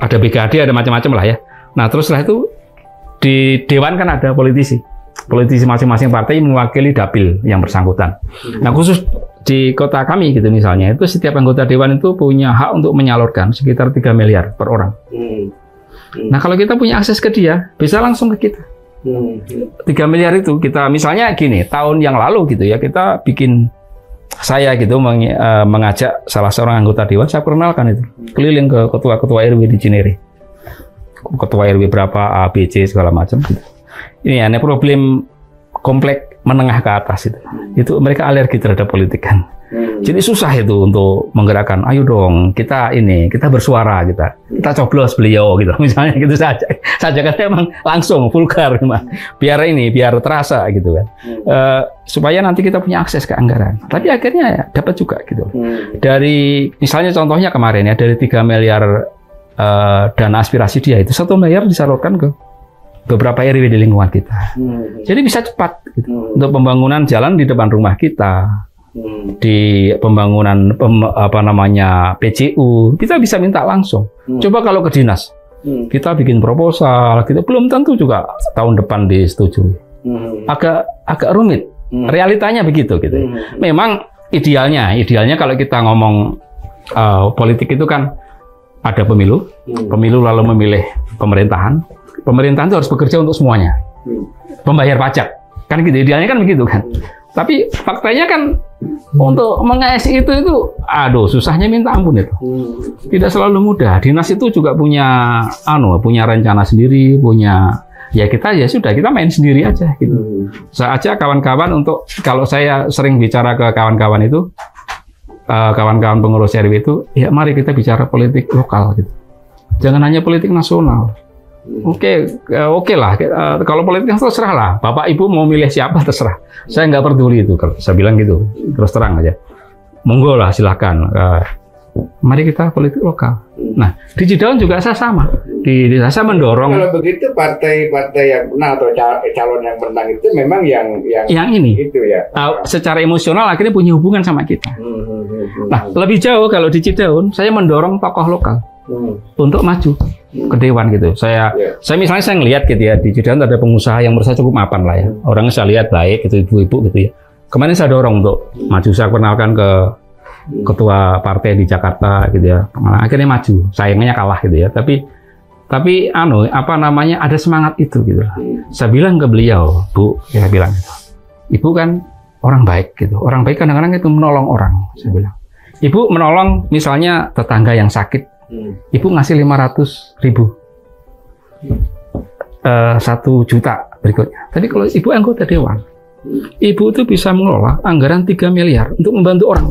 C: Ada BKD, ada macam-macam lah ya. Nah terus setelah itu di Dewan kan ada politisi masing-masing partai mewakili dapil yang bersangkutan. Nah khusus di kota kami gitu misalnya, itu setiap anggota Dewan itu punya hak untuk menyalurkan sekitar 3 miliar per orang. Nah kalau kita punya akses ke dia, bisa langsung ke kita. 3 miliar itu kita misalnya gini, tahun yang lalu gitu ya, kita bikin saya gitu mengajak salah seorang anggota Dewan, saya perkenalkan itu keliling ke ketua-ketua RW di Cinere, ketua RW berapa A, B, C segala macam gitu. Ini ada problem komplek menengah ke atas itu mereka alergi terhadap politik kan. Jadi susah itu untuk menggerakkan. Ayo dong kita bersuara, kita coblos beliau gitu misalnya gitu saja kan emang langsung vulgar biar terasa gitu kan. Supaya nanti kita punya akses ke anggaran. Tapi akhirnya ya dapat juga gitu. Dari misalnya contohnya kemarin ya, dari 3 miliar dana aspirasi dia itu 1 miliar disalurkan ke beberapa RW di lingkungan kita. Jadi bisa cepat gitu. Untuk pembangunan jalan di depan rumah kita, di pembangunan PCU, kita bisa minta langsung. Coba kalau ke dinas, kita bikin proposal, kita belum tentu juga tahun depan disetujui. Agak rumit. Realitanya begitu gitu. Memang idealnya kalau kita ngomong politik itu kan ada pemilu lalu memilih pemerintahan itu harus bekerja untuk semuanya, pembayar pajak kan gitu, idealnya kan begitu kan. Tapi faktanya kan untuk mengasi itu susahnya minta ampun itu. Tidak selalu mudah. Dinas itu juga punya rencana sendiri, kita main sendiri aja gitu. Saya ajak kawan-kawan untuk, kalau saya sering bicara ke kawan-kawan itu, kawan-kawan pengurus RW itu, ya mari kita bicara politik lokal gitu. Jangan hanya politik nasional. Oke lah. Kalau politik terserah lah. Bapak Ibu mau milih siapa terserah. Saya nggak peduli itu. Kalau saya bilang gitu, terus terang aja. Monggo lah, silahkan. Mari kita politik lokal. Nah, di Cidaun juga saya sama. Saya mendorong.
D: Kalau begitu partai-partai yang menang atau calon yang menang itu memang yang
C: ini.
D: Itu ya.
C: Secara emosional akhirnya punya hubungan sama kita. Nah, lebih jauh kalau di Cidaun, saya mendorong tokoh lokal untuk maju ke Dewan gitu. Saya misalnya saya ngelihat gitu ya, di Cidaun ada pengusaha yang menurut saya cukup mapan lah ya. Orangnya saya lihat baik gitu, ibu-ibu gitu ya. Kemarin saya dorong untuk maju, saya kenalkan ke ketua partai di Jakarta gitu ya. Akhirnya maju, sayangnya kalah gitu ya. Tapi ada semangat itu gitu. Saya bilang ke beliau, Bu, saya bilang gitu. Ibu kan orang baik gitu. Orang baik kadang-kadang itu menolong orang, saya bilang. Ibu menolong misalnya tetangga yang sakit. Ibu ngasih 500.000, 1 juta berikutnya. Tapi kalau ibu anggota Dewan, Ibu itu bisa mengelola anggaran 3 miliar untuk membantu orang.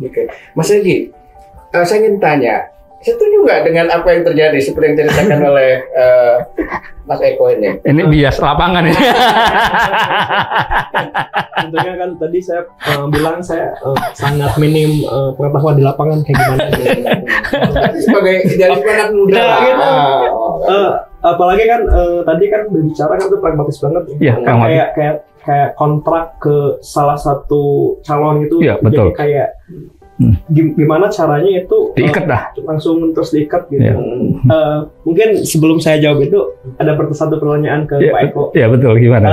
D: Oke, Mas Egi, saya ingin tanya, setuju nggak dengan apa yang terjadi seperti yang diceritakan oleh Mas Eko ini?
C: Ini bias lapangan ini.
B: Tentunya kan tadi saya bilang saya sangat minim pengetahuan di lapangan kayak gimana.
D: Sebagai idealis anak muda.
B: Apalagi kan tadi kan berbicara kan itu pragmatis banget.
C: Ya,
B: kayak kontrak ke salah satu calon itu.
C: Ya, betul.
B: Jadi kayak gimana caranya itu
C: diikat dah,
B: langsung terus diikat gitu.
C: Ya.
B: Mungkin sebelum saya jawab itu ada satu pertanyaan ke Pak Eko.
C: Ya betul, gimana?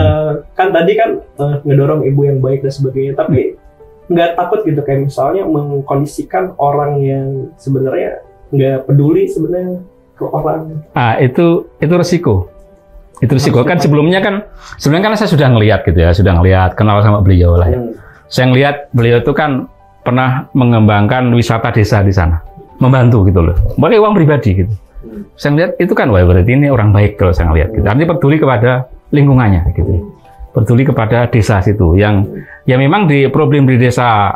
B: Kan tadi kan ngedorong ibu yang baik dan sebagainya, tapi nggak takut gitu kayak misalnya mengkondisikan orang yang sebenarnya nggak peduli sebenarnya ke orang.
C: Itu resiko. Itu risiko kan sebelumnya kan saya sudah ngelihat gitu ya, kenal sama beliau lah ya. Saya ngelihat beliau itu kan pernah mengembangkan wisata desa di sana, membantu gitu loh, pakai uang pribadi gitu. Saya ngelihat itu kan, wah berarti ini orang baik kalau saya ngelihat gitu. Artinya peduli kepada lingkungannya gitu, peduli kepada desa situ. Yang memang di problem di desa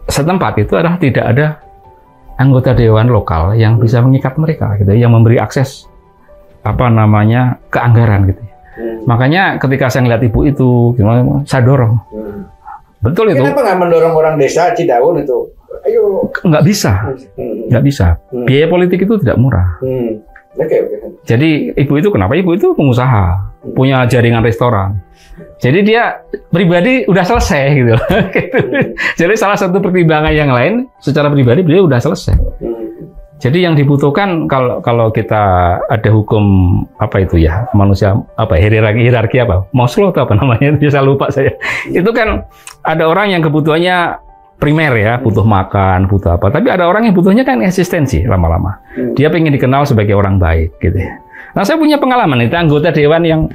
C: setempat itu adalah tidak ada anggota dewan lokal yang bisa mengikat mereka gitu, yang memberi akses ke anggaran gitu. Makanya ketika saya ngeliat ibu itu, gimana saya dorong. Betul itu.
D: Kenapa nggak mendorong orang desa Cidaun itu? Ayo.
C: Nggak bisa. Biaya politik itu tidak murah.
D: Okay.
C: Jadi ibu itu kenapa? Ibu itu pengusaha, punya jaringan restoran. Jadi dia pribadi udah selesai gitu. Jadi salah satu pertimbangan yang lain, secara pribadi beliau udah selesai. Jadi yang dibutuhkan kalau kita ada hukum manusia hierarki Maslow atau apa namanya, bisa lupa saya. Itu kan ada orang yang kebutuhannya primer ya, butuh makan, butuh apa. Tapi ada orang yang butuhnya kan eksistensi lama-lama. Dia pengen dikenal sebagai orang baik gitu ya. Nah, saya punya pengalaman itu anggota dewan yang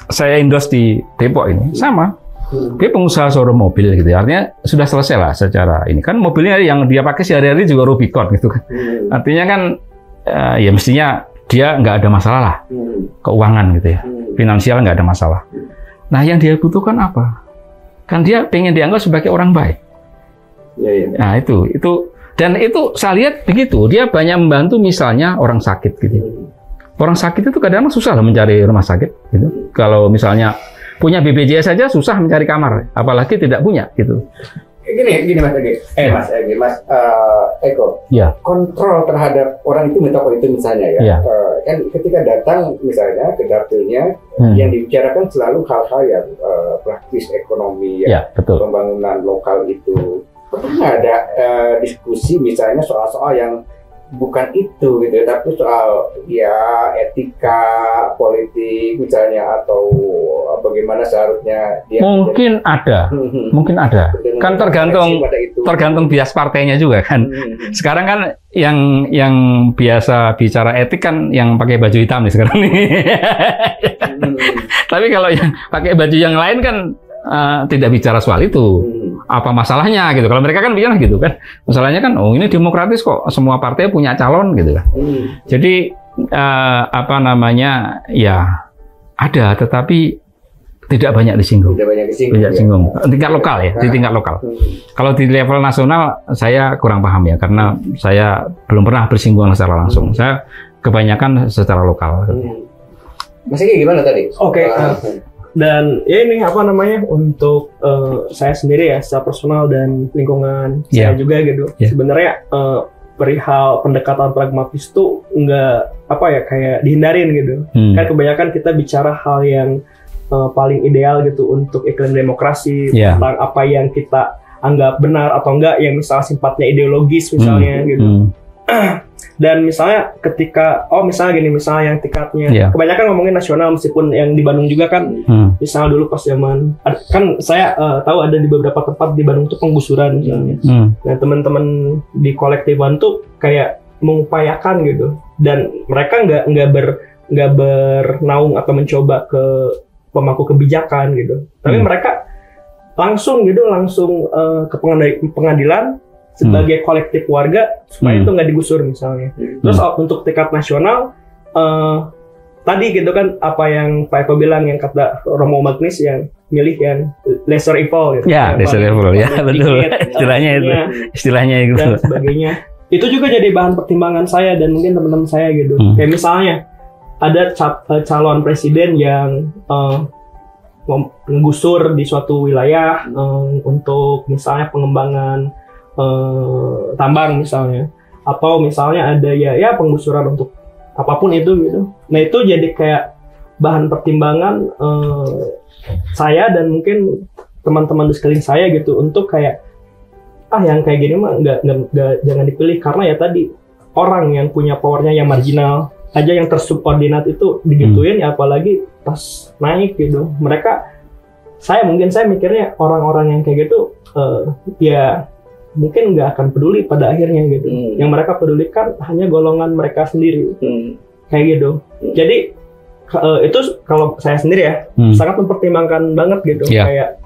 C: saya endorse di Depok ini sama. Dia pengusaha showroom mobil gitu ya. Artinya sudah selesai lah secara ini. Kan mobilnya yang dia pakai sehari-hari juga Rubicon gitu kan. Artinya kan ya mestinya dia nggak ada masalah lah. Keuangan gitu ya. Finansial nggak ada masalah. Nah yang dia butuhkan apa? Kan dia pengen dianggap sebagai orang baik. Nah itu. Dan itu saya lihat begitu. Dia banyak membantu misalnya orang sakit gitu. Orang sakit itu kadang-kadang susah lah mencari rumah sakit gitu. Kalau misalnya punya BPJS saja susah mencari kamar, apalagi tidak punya gitu.
D: Gini Mas Egi, Mas Eko.
C: Ya.
D: Kontrol terhadap orang itu minta itu misalnya ya. Kan ketika datang misalnya ke dapilnya, yang dibicarakan selalu hal-hal yang praktis ekonomi ya,
C: betul.
D: Pembangunan lokal itu. Pernah ada diskusi misalnya soal-soal yang bukan itu gitu, tapi soal ya etika politik misalnya atau bagaimana seharusnya dia
C: mungkin ada kan tergantung bias partainya juga kan. Sekarang kan yang biasa bicara etik kan yang pakai baju hitam nih sekarang nih. Tapi kalau yang pakai baju yang lain kan tidak bicara soal itu. Apa masalahnya gitu. Kalau mereka kan bilang gitu kan. Masalahnya kan ini demokratis kok. Semua partai punya calon gitu kan. Jadi ya ada tetapi tidak banyak disinggung. Disinggung. Tingkat lokal ya, di tingkat lokal. Kalau di level nasional saya kurang paham ya karena saya belum pernah bersinggungan secara langsung. Saya kebanyakan secara lokal.
D: Mas Egi gimana tadi?
B: Oke. Dan ya ini untuk saya sendiri ya secara personal dan lingkungan saya juga gitu. Sebenarnya perihal pendekatan pragmatis tuh nggak kayak dihindarin gitu. Kan kebanyakan kita bicara hal yang paling ideal gitu untuk iklim demokrasi, tentang apa yang kita anggap benar atau enggak, yang misalnya sifatnya ideologis misalnya gitu. Dan misalnya ketika misalnya yang tingkatnya kebanyakan ngomongin nasional, meskipun yang di Bandung juga kan misalnya dulu pas zaman kan saya tahu ada di beberapa tempat di Bandung tuh penggusuran misalnya. Nah teman-teman di kolektifan tuh kayak mengupayakan gitu, dan mereka nggak bernaung atau mencoba ke pemangku kebijakan gitu, tapi mereka langsung ke pengadilan sebagai kolektif warga supaya itu nggak digusur misalnya. Terus untuk tingkat nasional tadi gitu kan apa yang Pak Eko bilang, yang kata Romo Magnis yang milih yang lesser evil gitu.
C: Ya, lesser evil ya, betul. Istilahnya itu
B: dan sebagainya. Itu juga jadi bahan pertimbangan saya dan mungkin teman-teman saya gitu. Kayak misalnya ada calon presiden yang menggusur di suatu wilayah untuk misalnya pengembangan tambang misalnya, atau misalnya ada ya penggusuran untuk apapun itu gitu. Nah itu jadi kayak bahan pertimbangan saya dan mungkin teman-teman di sekeliling saya gitu untuk kayak yang kayak gini mah nggak jangan dipilih, karena ya tadi orang yang punya powernya yang marginal aja yang tersubordinat itu digituin ya, apalagi pas naik gitu. Saya mikirnya orang-orang yang kayak gitu ya mungkin nggak akan peduli pada akhirnya gitu. Yang mereka pedulikan hanya golongan mereka sendiri kayak gitu. Jadi itu kalau saya sendiri ya sangat mempertimbangkan banget gitu. Kayak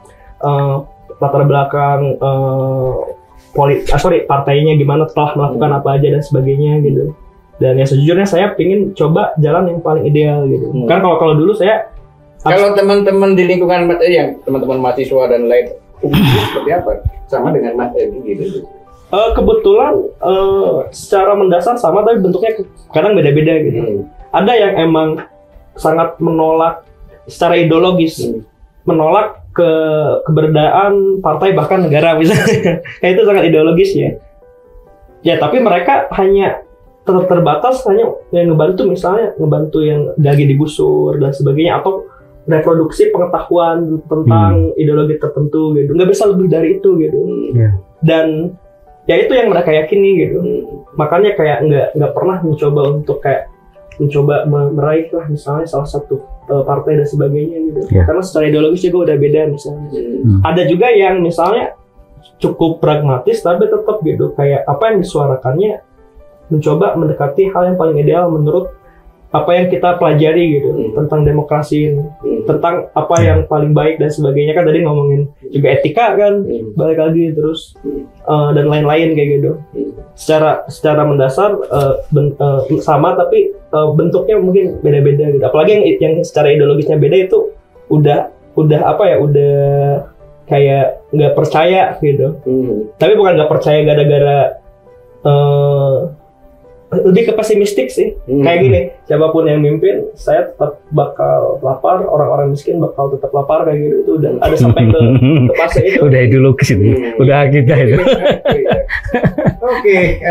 B: latar belakang partainya gimana, telah melakukan apa aja dan sebagainya gitu. Dan ya sejujurnya saya pingin coba jalan yang paling ideal gitu. Kan kalau dulu saya
D: teman-teman di lingkungan yang teman-teman mahasiswa dan lain seperti apa? Sama dengan Mas Edi gitu.
B: Kebetulan secara mendasar sama, tapi bentuknya kadang beda-beda gitu. Ada yang emang sangat menolak secara ideologis, menolak keberadaan partai bahkan negara misalnya. Kayak itu sangat ideologis ya. Ya tapi mereka hanya terbatas hanya yang ngebantu yang lagi digusur dan sebagainya, atau reproduksi pengetahuan tentang ideologi tertentu gitu. Nggak bisa lebih dari itu gitu. Dan ya itu yang mereka yakini gitu. Makanya kayak nggak pernah mencoba meraih lah misalnya salah satu partai dan sebagainya gitu. Karena secara ideologis juga udah beda misalnya. Ada juga yang misalnya cukup pragmatis tapi tetap gitu, kayak apa yang disuarakannya mencoba mendekati hal yang paling ideal menurut apa yang kita pelajari gitu tentang demokrasi, tentang apa yang paling baik dan sebagainya. Kan tadi ngomongin juga etika kan, balik lagi terus dan lain-lain kayak gitu. Secara mendasar sama, tapi bentuknya mungkin beda-beda gitu. Apalagi yang secara ideologisnya beda itu udah kayak nggak percaya gitu. Tapi bukan nggak percaya gara-gara lebih ke pesimistik sih. Kayak gini, siapapun yang mimpin, saya tetap bakal lapar, orang-orang miskin bakal tetap lapar kayak gitu. Itu udah ada sampai ke fase itu.
C: Udah ideologis itu, udah kita itu.
D: Oke,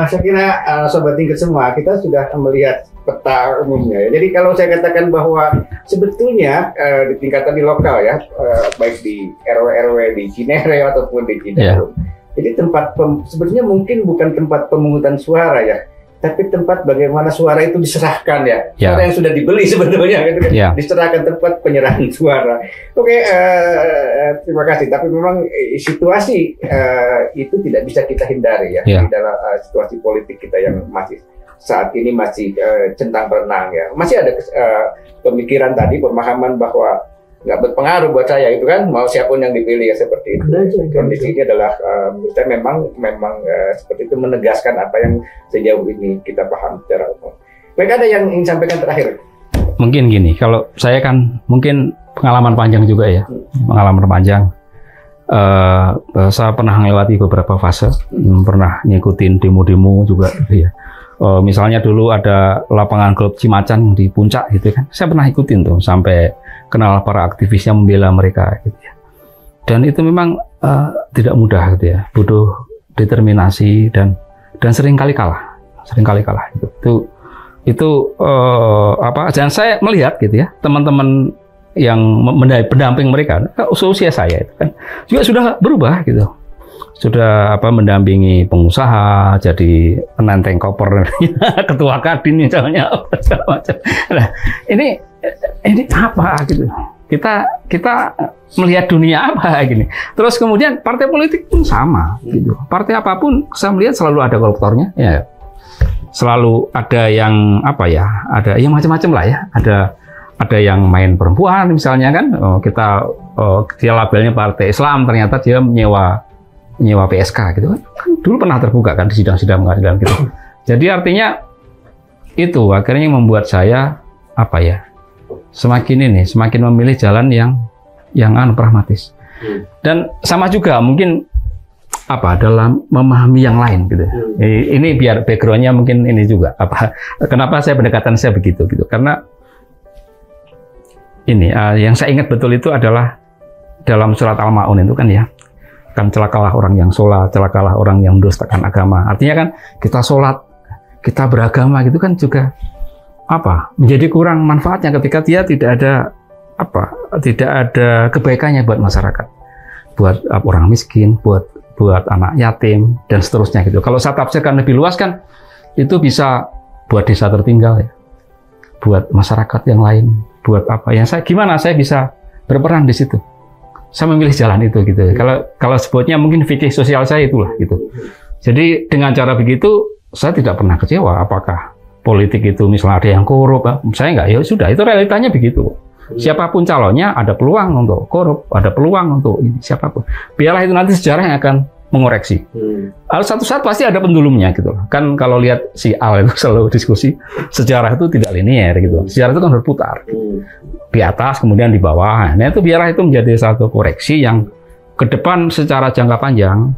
D: saya kira Sobat Tingkat semua, kita sudah melihat peta umumnya ya. Jadi kalau saya katakan bahwa sebetulnya di tingkatan di lokal ya, baik di RW-RW di Cinere ataupun di Cidarum, jadi sebetulnya mungkin bukan tempat pemungutan suara ya, tapi tempat bagaimana suara itu diserahkan ya. Suara yang sudah dibeli sebetulnya gitu kan. Diserahkan, tempat penyerahan suara. Oke, terima kasih. Tapi memang situasi itu tidak bisa kita hindari ya. Di dalam situasi politik kita yang saat ini masih centang berenang ya. Masih ada pemikiran tadi, pemahaman bahwa nggak berpengaruh buat saya itu kan, mau siapapun yang dipilih ya seperti itu. Kondisinya adalah kita memang seperti itu, menegaskan apa yang sejauh ini kita paham secara umum. Baik, ada yang ingin sampaikan terakhir?
C: Mungkin gini, kalau saya kan mungkin pengalaman panjang juga ya, pengalaman panjang. Saya pernah melewati beberapa fase, pernah ngikutin demo-demo juga gitu ya. Misalnya dulu ada lapangan golf Cimacan di Puncak gitu kan, saya pernah ikutin tuh sampai kenal para aktivis yang membela mereka gitu ya. Dan itu memang tidak mudah gitu ya, butuh determinasi dan sering kali kalah itu dan saya melihat gitu ya, teman-teman yang pendamping mereka usia saya itu kan juga sudah berubah gitu, sudah mendampingi pengusaha, jadi penenteng koper, ketua kadin misalnya, segala macam. Nah, ini apa gitu? Kita melihat dunia apa gini. Terus kemudian partai politik pun sama gitu. Partai apapun saya melihat selalu ada koruptornya ya. Selalu ada yang ada yang macam-macam lah ya. Ada yang main perempuan misalnya kan. Dia labelnya partai Islam, ternyata dia menyewa PSK gitu kan. Dulu pernah terbuka kan di sidang-sidang pengadilan gitu. Jadi artinya itu akhirnya membuat saya apa ya, semakin memilih jalan yang pragmatis. Dan sama juga mungkin dalam memahami yang lain gitu. Ini biar backgroundnya mungkin ini juga kenapa pendekatan saya begitu gitu, karena ini yang saya ingat betul itu adalah dalam surat Al-Maun itu kan ya, kan celakalah orang yang sholat, celakalah orang yang mendustakan agama. Artinya kan kita sholat, kita beragama gitu kan juga menjadi kurang manfaatnya ketika dia tidak ada kebaikannya buat masyarakat, buat orang miskin, buat anak yatim dan seterusnya gitu. Kalau saya tafsirkan lebih luas kan itu bisa buat desa tertinggal ya, buat masyarakat yang lain, buat gimana saya bisa berperan di situ. Saya memilih jalan itu gitu. Kalau sebutnya mungkin fikih sosial saya itulah gitu. Jadi dengan cara begitu saya tidak pernah kecewa apakah politik itu misalnya ada yang korup, saya enggak, ya sudah itu realitanya begitu. Siapapun calonnya ada peluang untuk korup, ada peluang untuk siapapun. Biarlah itu nanti sejarah yang akan mengoreksi. Satu saat pasti ada pendulumnya gitu. Kan kalau lihat si Al itu selalu diskusi, sejarah itu tidak linier gitu. Sejarah itu kan berputar. Di atas kemudian di bawah. Nah itu biarlah itu menjadi satu koreksi yang ke depan secara jangka panjang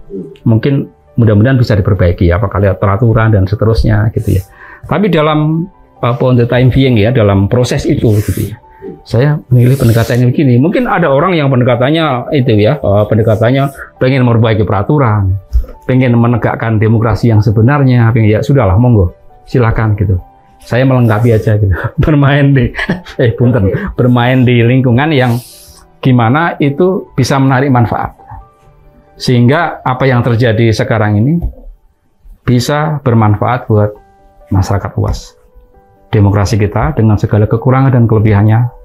C: mungkin mudah-mudahan bisa diperbaiki apakah lihat peraturan dan seterusnya gitu ya. Tapi dalam on the time being ya, dalam proses itu gitu ya. Saya memilih pendekatannya begini. Mungkin ada orang yang pendekatannya itu ya, pendekatannya pengen memperbaiki peraturan, pengen menegakkan demokrasi yang sebenarnya, ya sudahlah monggo, silakan gitu. Saya melengkapi aja gitu. Bermain di lingkungan yang gimana itu bisa menarik manfaat. Sehingga apa yang terjadi sekarang ini bisa bermanfaat buat masyarakat luas. Demokrasi kita dengan segala kekurangan dan kelebihannya,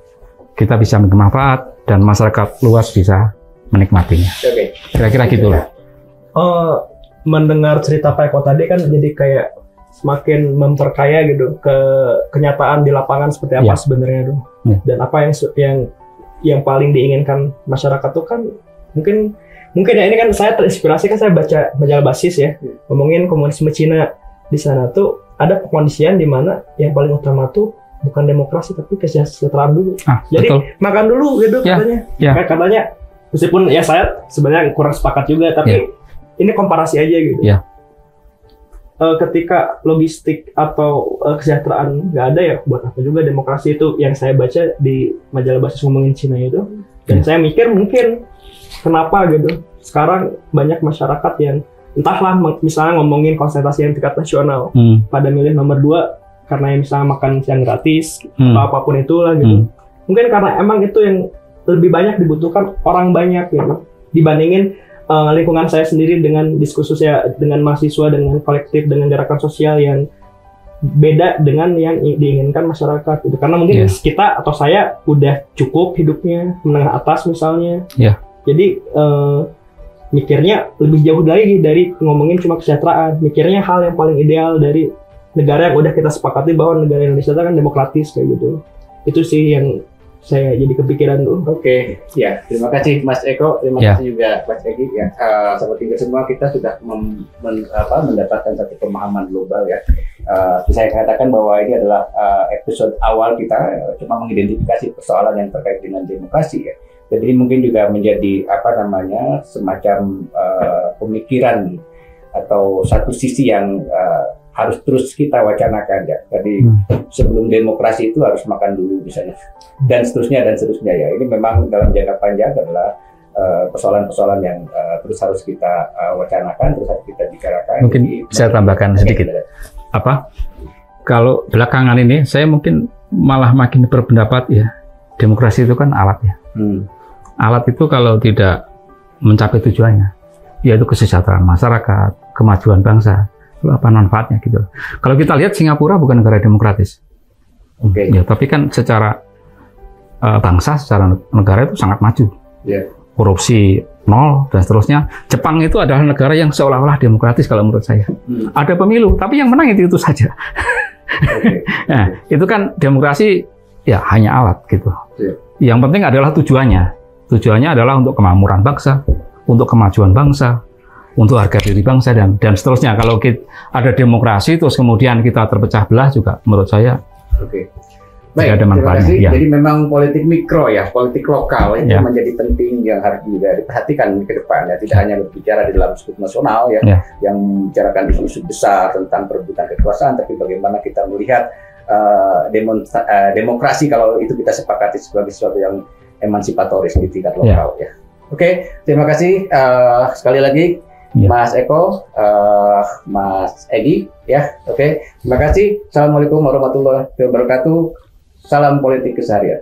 C: kita bisa bermanfaat dan masyarakat luas bisa menikmatinya. Kira-kira gitulah.
B: Mendengar cerita Pak Eko tadi kan jadi kayak semakin memperkaya gitu ke kenyataan di lapangan seperti apa sebenarnya tuh. Dan apa yang paling diinginkan masyarakat tuh kan mungkin ya ini kan saya terinspirasi kan saya baca majalah Basis ya, ngomongin komunisme Cina. Di sana tuh ada pengkondisian di mana yang paling utama tuh bukan demokrasi tapi kesejahteraan dulu. Jadi betul. Makan dulu gitu katanya. Katanya meskipun ya saya sebenarnya kurang sepakat juga tapi ini komparasi aja gitu. Ketika logistik atau kesejahteraan nggak ada ya buat apa juga demokrasi itu yang saya baca di majalah Basis ngomongin Cina itu. Dan saya mikir mungkin kenapa gitu sekarang banyak masyarakat yang entahlah misalnya ngomongin konsentrasi yang tingkat nasional pada milih nomor 2 karena misalnya makan siang gratis atau apapun itulah gitu. Mungkin karena emang itu yang lebih banyak dibutuhkan orang banyak gitu dibandingin lingkungan saya sendiri dengan diskursus saya dengan mahasiswa, dengan kolektif, dengan gerakan sosial yang beda dengan yang diinginkan masyarakat gitu. Karena mungkin kita atau saya udah cukup hidupnya menengah atas misalnya. Jadi mikirnya lebih jauh lagi dari ngomongin cuma kesejahteraan, mikirnya hal yang paling ideal dari negara yang udah kita sepakati bahwa negara Indonesia itu kan demokratis kayak gitu. Itu sih yang saya jadi kepikiran tuh.
D: Ya terima kasih Mas Eko, terima kasih juga Mas Egi ya. Sobat Tinggal semua, kita sudah mendapatkan satu pemahaman global ya. Saya katakan bahwa ini adalah episode awal kita cuma mengidentifikasi persoalan yang terkait dengan demokrasi ya. Jadi mungkin juga menjadi semacam pemikiran atau satu sisi yang harus terus kita wacanakan ya. Jadi sebelum demokrasi itu harus makan dulu misalnya dan seterusnya ya. Ini memang dalam jangka panjang adalah persoalan-persoalan yang terus harus kita wacanakan, terus harus kita bicarakan.
C: Mungkin saya tambahkan sedikit. Kalau belakangan ini saya mungkin malah makin berpendapat ya, demokrasi itu kan alat ya. Alat itu kalau tidak mencapai tujuannya, yaitu kesejahteraan masyarakat, kemajuan bangsa, apa manfaatnya gitu. Kalau kita lihat Singapura bukan negara demokratis, ya, tapi kan secara bangsa, secara negara itu sangat maju, korupsi nol dan seterusnya. Jepang itu adalah negara yang seolah-olah demokratis kalau menurut saya. Ada pemilu, tapi yang menang itu saja. Nah, itu kan demokrasi ya hanya alat gitu. Yang penting adalah tujuannya. Tujuannya adalah untuk kemakmuran bangsa, untuk kemajuan bangsa, untuk harga diri bangsa dan seterusnya. Kalau ada demokrasi terus kemudian kita terpecah belah juga menurut saya Baik, ada manfaatnya.
D: Terima kasih.
C: Ya.
D: Jadi memang politik mikro ya, politik lokal itu
C: Ya.
D: menjadi penting yang harus juga diperhatikan ke depannya. Tidak hanya berbicara di dalam skup nasional ya,
C: Ya.
D: yang membicarakan isu-isu besar tentang perebutan kekuasaan, tapi bagaimana kita melihat demokrasi kalau itu kita sepakati sebagai sesuatu yang emansipatoris di tingkat lokal ya. Oke, terima kasih sekali lagi.
C: Ya.
D: Mas Eko, Mas Egi, ya, oke. Terima kasih. Assalamualaikum warahmatullahi wabarakatuh. Salam politik keseharian.